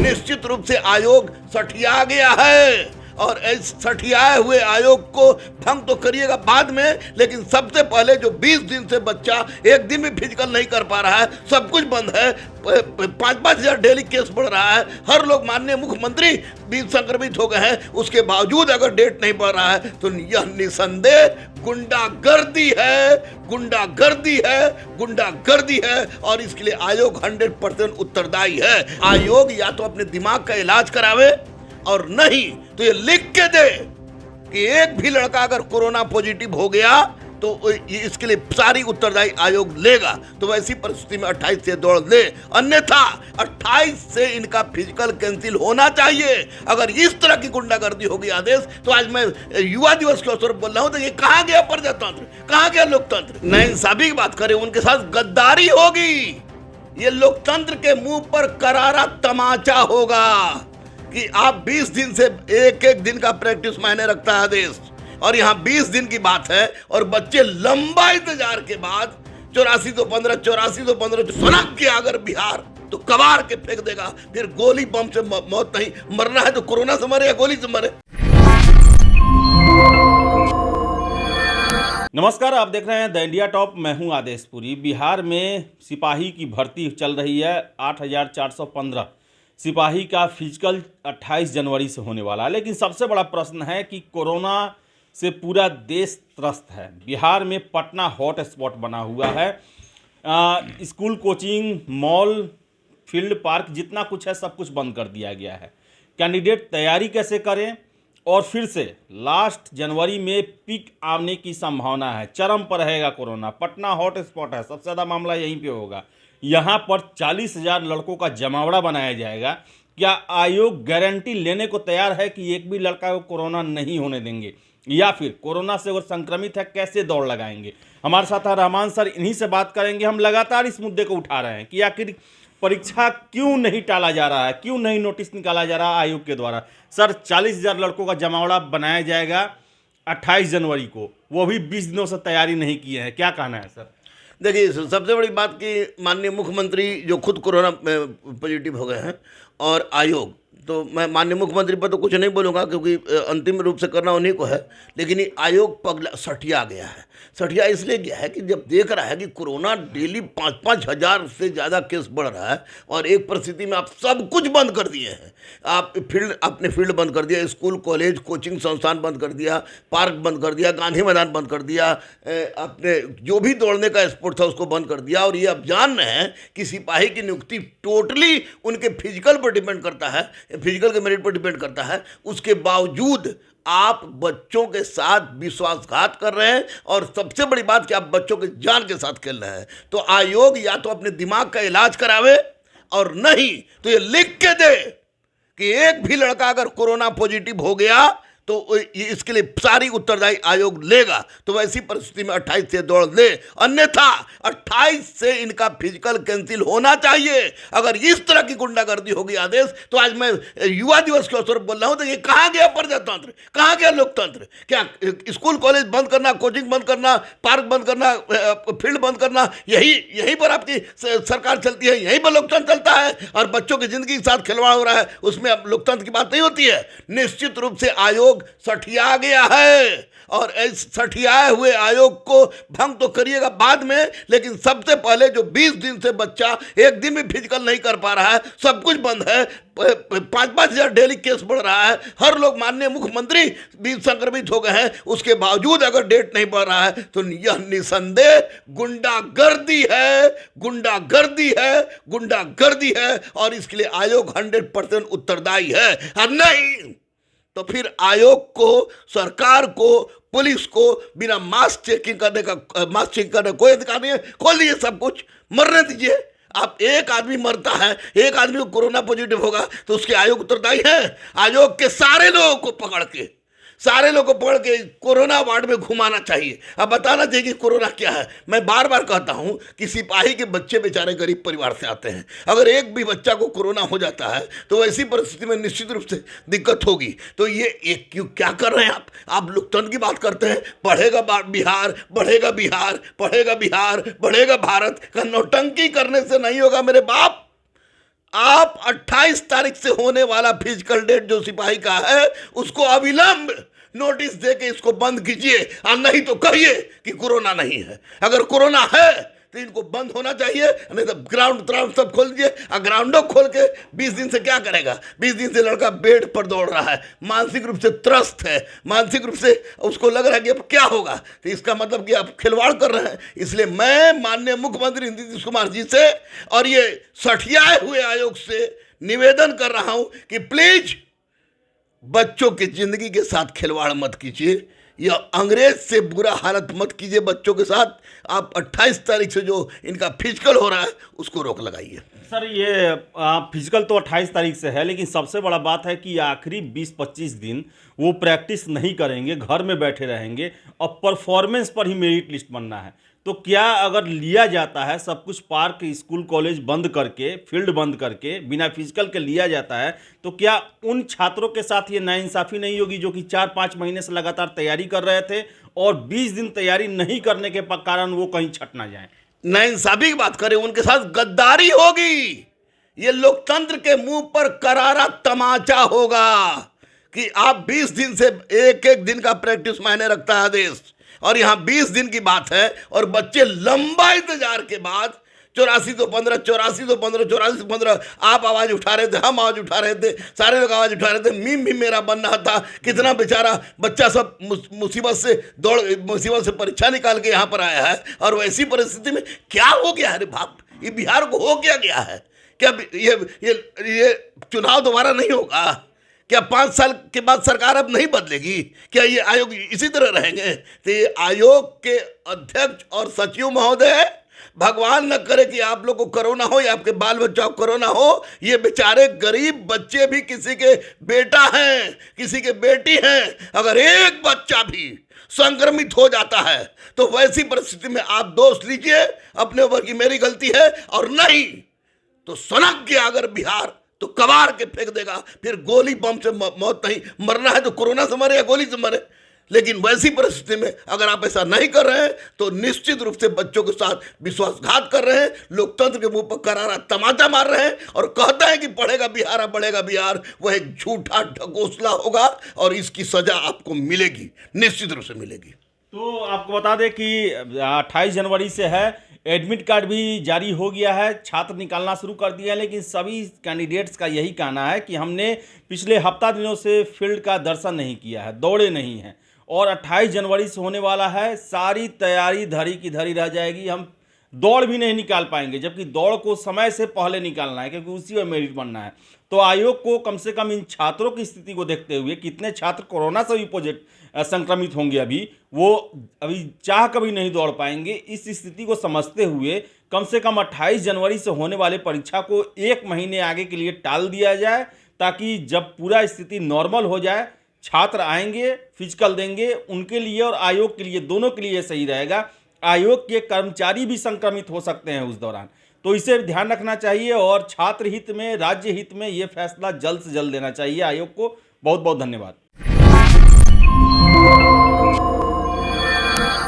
निश्चित रूप से आयोग सठिया गया है और इस सठियाए हुए आयोग को भंग तो करिएगा बाद में, लेकिन सबसे पहले जो 20 दिन से बच्चा एक दिन भी फिजिकल नहीं कर पा रहा है, सब कुछ बंद है, 5-5 हजार डेली केस बढ़ रहा है, हर लोग माननीय मुख्यमंत्री भी संक्रमित हो गए हैं, उसके बावजूद अगर डेट नहीं बढ़ रहा है तो यह निसंदेह गुंडागर्दी है, गुंडागर्दी है, गुंडागर्दी है और इसके लिए आयोग 100% उत्तरदायी है। आयोग या तो अपने दिमाग का इलाज करावे और नहीं तो ये लिख के दे कि एक भी लड़का अगर कोरोना पॉजिटिव हो गया तो इसके लिए सारी उत्तरदायी आयोग लेगा। तो वैसी परिस्थिति में 28 से दौड़ ले, अन्यथा 28 से इनका फिजिकल कैंसिल होना चाहिए। अगर इस तरह की गुंडागर्दी होगी आदेश, तो आज मैं युवा दिवस के अवसर पर बोल रहा हूं, तो ये कहां गया प्रजातंत्र, कहां गया लोकतंत्र। नाइंसाफी की बात करें, उनके साथ गद्दारी होगी, ये लोकतंत्र के मुंह पर करारा तमाचा होगा कि आप 20 दिन से एक दिन का प्रैक्टिस मायने रखता है आदेश, और यहाँ 20 दिन की बात है और बच्चे लंबा इंतजार के बाद 84 तो 15 सनक के अगर बिहार तो कबार के फेंक देगा। फिर गोली बम से मौत नहीं, मरना है तो कोरोना से मरे या गोली से मरे। नमस्कार, आप देख रहे हैं द इंडिया टॉप। मैं हूं आदेश पुरी। बिहार में सिपाही की भर्ती चल रही है। 8415 सिपाही का फिजिकल 28 जनवरी से होने वाला है। लेकिन सबसे बड़ा प्रश्न है कि कोरोना से पूरा देश त्रस्त है। बिहार में पटना हॉट स्पॉट बना हुआ है। School, coaching, mall, field, park, जितना कुछ है सब कुछ बंद कर दिया गया है। कैंडिडेट तैयारी कैसे करें, और फिर से लास्ट जनवरी में पीक आने की संभावना है। चरम पर रहेगा कोरोना। पटना हॉट स्पॉट है, सबसे ज़्यादा मामला यहीं पे होगा। यहाँ पर 40,000 लड़कों का जमावड़ा बनाया जाएगा। क्या आयोग गारंटी लेने को तैयार है कि एक भी लड़का को कोरोना नहीं होने देंगे, या फिर कोरोना से अगर संक्रमित है कैसे दौड़ लगाएंगे? हमारे साथ रहमान सर, इन्हीं से बात करेंगे। हम लगातार इस मुद्दे को उठा रहे हैं कि आखिर परीक्षा क्यों नहीं टाला जा रहा है, क्यों नहीं नोटिस निकाला जा रहा है आयोग के द्वारा। सर, 40,000 लड़कों का जमावड़ा बनाया जाएगा 28 जनवरी को, वो भी 20 दिनों से तैयारी नहीं किए हैं, क्या कहना है सर? देखिए, सबसे बड़ी बात कि माननीय मुख्यमंत्री जो खुद कोरोना पॉजिटिव हो गए हैं और आयोग, तो मैं माननीय मुख्यमंत्री पर तो कुछ नहीं बोलूँगा क्योंकि अंतिम रूप से करना उन्हीं को है, लेकिन ये आयोग पगला सठिया गया है। सठिया इसलिए गया है कि जब देख रहा है कि कोरोना डेली 5-5 हजार से ज़्यादा केस बढ़ रहा है और एक परिस्थिति में आप सब कुछ बंद कर दिए हैं। आप अपने फील्ड बंद कर दिया, स्कूल, कॉलेज, कोचिंग संस्थान बंद कर दिया, पार्क बंद कर दिया, गांधी मैदान बंद कर दिया, अपने जो भी दौड़ने का स्पोर्ट था उसको बंद कर दिया। और ये अब जान रहे हैं कि सिपाही की नियुक्ति टोटली उनके फिजिकल पर डिपेंड करता है, फिजिकल के मेरिट पर डिपेंड करता है। उसके बावजूद आप बच्चों के साथ विश्वासघात कर रहे हैं और सबसे बड़ी बात कि आप बच्चों के जान के साथ खेल रहे हैं। तो आयोग या तो अपने दिमाग का इलाज करावे और नहीं तो ये लिख के दे कि एक भी लड़का अगर कोरोना पॉजिटिव हो गया तो इसके लिए सारी उत्तरदायी आयोग लेगा। तो वैसी परिस्थिति में 28 से दौड़ ले, अन्यथा 28 से इनका फिजिकल कैंसिल होना चाहिए। अगर इस तरह की गुंडागर्दी होगी आदेश, तो आज मैं युवा दिवस के अवसर पर बोल रहा हूं, तो ये कहां गया प्रजातंत्र, कहां गया लोकतंत्र। क्या स्कूल कॉलेज बंद करना, कोचिंग बंद करना, पार्क बंद करना, फील्ड बंद करना, यही पर आपकी सरकार चलती है, यहीं पर लोकतंत्र चलता है? और बच्चों की जिंदगी के साथ खिलवाड़ हो रहा है, उसमें अब लोकतंत्र की बात नहीं होती है। निश्चित रूप से आयोग सठिया गया है और इस सठियाए हुए आयोग को भंग तो करिएगा बाद में, लेकिन सबसे पहले जो 20 दिन से बच्चा एक दिन भी फिजिकल नहीं कर पा रहा है, सब कुछ बंद है, 5-5 हजार डेली केस बढ़ रहा है, हर लोग माननीय मुख्यमंत्री भी संक्रमित हो गए हैं, उसके बावजूद अगर डेट नहीं बढ़ रहा है तो यह निसंदेह गुंडागर्दी है, गुंडागर्दी है, गुंडागर्दी है और इसके लिए आयोग 100% उत्तरदायी है। और नहीं तो फिर आयोग को, सरकार को, पुलिस को बिना मास्क चेकिंग करने का कोई अधिकार नहीं है। खोल दीजिए सब कुछ, मरने दीजिए। आप एक आदमी मरता है, एक आदमी को कोरोना पॉजिटिव होगा तो उसके आयोग उत्तरदायी है। आयोग के सारे लोगों को पकड़ के कोरोना वार्ड में घुमाना चाहिए। अब बताना चाहिए कि कोरोना क्या है। मैं बार बार कहता हूं कि सिपाही के बच्चे बेचारे गरीब परिवार से आते हैं, अगर एक भी बच्चा को कोरोना हो जाता है तो ऐसी परिस्थिति में निश्चित रूप से दिक्कत होगी। तो ये क्यों, क्या कर रहे हैं आप लोकतंत्र की बात करते हैं, बढ़ेगा बिहार, बढ़ेगा बिहार, बढ़ेगा बिहार, बढ़ेगा भारत का नौटंकी करने से नहीं होगा मेरे बाप। आप 28 तारीख से होने वाला फिजिकल डेट जो सिपाही का है उसको अविलंब नोटिस दे के इसको बंद कीजिए, और नहीं तो कहिए कि कोरोना नहीं है। अगर कोरोना है तो इनको बंद होना चाहिए, नहीं तो ग्राउंड सब खोल दीजिए। और ग्राउंडों खोल के 20 दिन से क्या करेगा? 20 दिन से लड़का बेड पर दौड़ रहा है, मानसिक रूप से त्रस्त है, मानसिक रूप से उसको लग रहा है कि अब क्या होगा। तो इसका मतलब कि आप खिलवाड़ कर रहे हैं। इसलिए मैं माननीय मुख्यमंत्री नीतीश कुमार जी से और ये सठियाए हुए आयोग से निवेदन कर रहा हूं कि प्लीज बच्चों की जिंदगी के साथ खिलवाड़ मत कीजिए, या अंग्रेज से बुरा हालत मत कीजिए बच्चों के साथ। आप 28 तारीख से जो इनका फिजिकल हो रहा है उसको रोक लगाइए। सर ये फिजिकल तो 28 तारीख से है, लेकिन सबसे बड़ा बात है कि आखिरी 20-25 दिन वो प्रैक्टिस नहीं करेंगे, घर में बैठे रहेंगे और परफॉर्मेंस पर ही मेरिट लिस्ट बनना है। तो क्या अगर लिया जाता है सब कुछ, पार्क स्कूल कॉलेज बंद करके, फील्ड बंद करके, बिना फिजिकल के लिया जाता है, तो क्या उन छात्रों के साथ ये नाइंसाफ़ी नहीं होगी जो कि 4-5 महीने से लगातार तैयारी कर रहे थे और 20 दिन तैयारी नहीं करने के कारण वो कहीं छट ना जाए? नाइंसाफी की बात करें, उनके साथ गद्दारी होगी। ये लोकतंत्र के मुंह पर करारा तमाचा होगा कि आप 20 दिन से एक दिन का प्रैक्टिस मायने रखता है आदेश, और यहां 20 दिन की बात है और बच्चे लंबा इंतजार के बाद 84 तो 15, 84 तो 15, 84 तो 15 आप आवाज उठा रहे थे, हम आवाज उठा रहे थे, सारे लोग आवाज उठा रहे थे, मीम भी मेरा बन रहा था। कितना बेचारा बच्चा सब मुसीबत से परीक्षा निकाल के यहाँ पर आया है, और वैसी परिस्थिति में क्या हो गया? अरे बाप, ये बिहार को हो क्या गया है? क्या ये चुनाव दोबारा नहीं होगा? क्या 5 साल के बाद सरकार अब नहीं बदलेगी? क्या ये आयोग इसी तरह रहेंगे? तो ये आयोग के अध्यक्ष और सचिव महोदय, भगवान न करे कि आप लोग को कोरोना हो या आपके बाल बच्चों को कोरोना हो। ये बेचारे गरीब बच्चे भी किसी के बेटा हैं, किसी के बेटी हैं। अगर एक बच्चा भी संक्रमित हो जाता है तो वैसी परिस्थिति में आप दोष लीजिए अपने ऊपर कि मेरी गलती है, और नहीं तो सनक गया अगर बिहार तो कबाड़ के फेंक देगा। फिर गोली बम से मौत नहीं, मरना है तो कोरोना से मरे या गोली से मरे। लेकिन वैसी परिस्थिति में अगर आप ऐसा नहीं कर रहे हैं तो निश्चित रूप से बच्चों के साथ विश्वासघात कर रहे हैं, लोकतंत्र के मुंह पर करारा तमाचा मार रहे हैं, और कहता है कि पढ़ेगा बिहार, बढ़ेगा बिहार। वह एक झूठा ढकोसला होगा और इसकी सजा आपको मिलेगी, निश्चित रूप से मिलेगी। तो आपको बता दें कि 28 जनवरी से है, एडमिट कार्ड भी जारी हो गया है, छात्र निकालना शुरू कर दिया है, लेकिन सभी कैंडिडेट्स का यही कहना है कि हमने पिछले हफ्ता दिनों से फील्ड का दर्शन नहीं किया है, दौड़े नहीं हैं, और 28 जनवरी से होने वाला है, सारी तैयारी धरी की धरी रह जाएगी, हम दौड़ भी नहीं निकाल पाएंगे, जबकि दौड़ को समय से पहले निकालना है क्योंकि उसी में मेरिट बनना है। तो आयोग को कम से कम इन छात्रों की स्थिति को देखते हुए, कितने छात्र कोरोना से भी संक्रमित होंगे वो अभी चाह कभी नहीं दौड़ पाएंगे, इस स्थिति को समझते हुए कम से कम 28 जनवरी से होने वाले परीक्षा को 1 महीने आगे के लिए टाल दिया जाए, ताकि जब पूरा स्थिति नॉर्मल हो जाए, छात्र आएंगे, फिजिकल देंगे, उनके लिए और आयोग के लिए, दोनों के लिए सही रहेगा। आयोग के कर्मचारी भी संक्रमित हो सकते हैं उस दौरान, तो इसे ध्यान रखना चाहिए, और छात्र हित में, राज्य हित में ये फैसला जल्द से जल्द लेना चाहिए आयोग को। बहुत बहुत धन्यवाद।